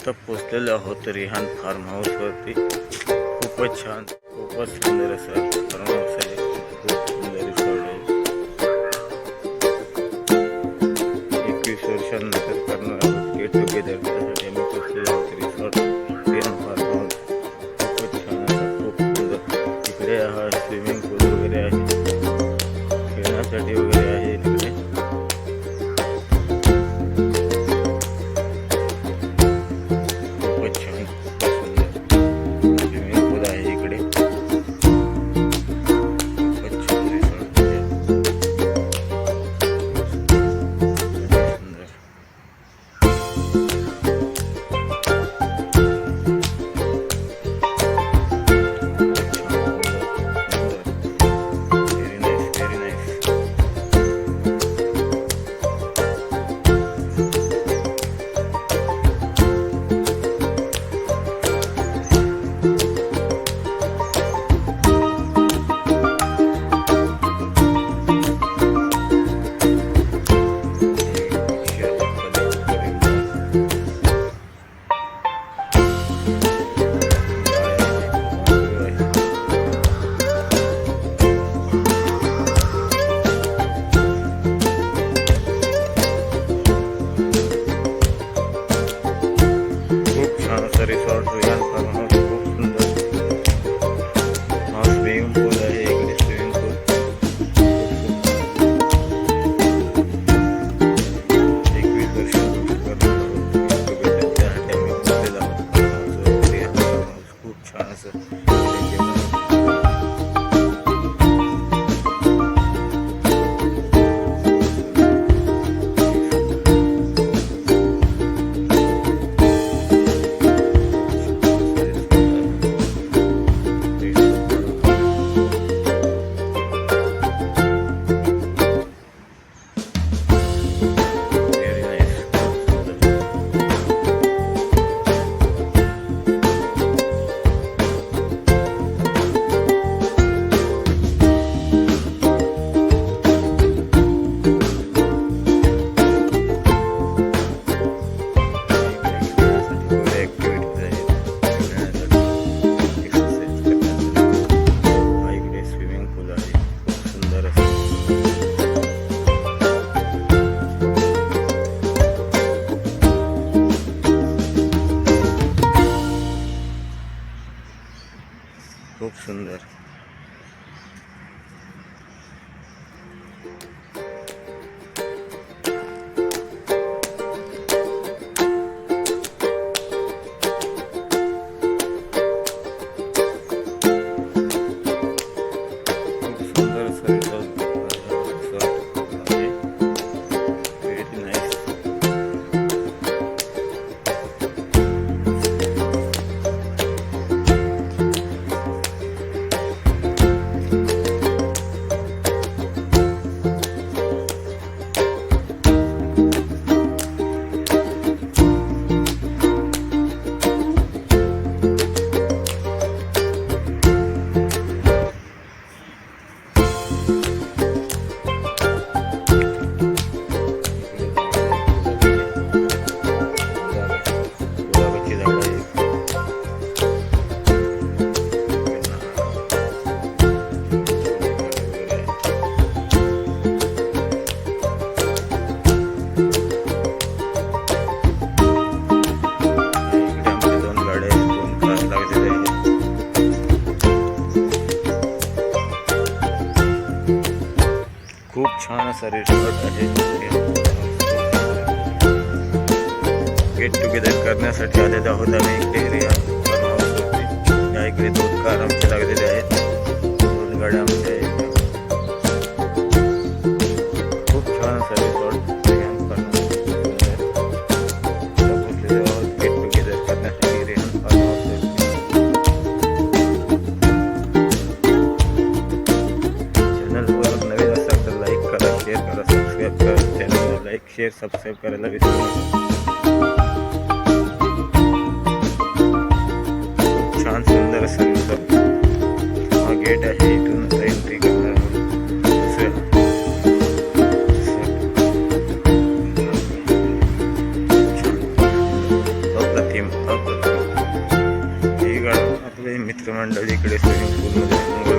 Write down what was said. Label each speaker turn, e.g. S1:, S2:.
S1: तर पोचलेलो आहोत रिहान फार्म हाऊसवरती। खूपच छान, खूपच सुंदर असं फार्म हाऊस आहे। खूप सुंदर रिसॉर्ट आहे। 21 वर्षांनंतर करणार आहोत गेट टुगेदर, त्यासाठी आम्ही पोचलेलो आहोत रिसॉर्ट रिहान फार्म हाऊस। खूपच छान असं, खूप सुंदर। इकडे हा स्विमिंग पूल वगैरे आहे, खेळण्यासाठी वगैरे आहे तिकडे। रिसॉर्ट रिहान फार्म हाऊस खूप सुंदर। हा स्विमिंग पूल आहे, इकडे स्विमिंग पूल 21 वर्षानंतर त्यासाठी आम्ही पोचलेलो आहोत रिहान फार्म हाऊस। खूप छान असं खूप सुंदर। खूप छान असा रिसॉर्ट आहे। गेट टुगेदर करण्यासाठी आलेलो आहोत आम्ही इकडे रिहान फार्म हाऊसवरती। या इकडे 2 कार आमचे लागलेले आहेत, 2 गाड्या आमच्या आहेत। खूप छान असा resort Rihan farm house. Get together करण्यासाठी रिहान फार्म हाऊसवरती। चॅनलवर नवीन असाल तर लाईक करा, शेअर करा, सबस्क्राईब करा। चॅनलला लाईक शेअर सबस्क्राईब करायला विसरू नका। छान सुंदर असं रिसॉर्ट। हा गेट आहे, इथून एंट्री करणार आहोत। थीम आकर्षक. ही गाडी आपले मित्रमंडळी इकडे स्विमिंग पूलमध्ये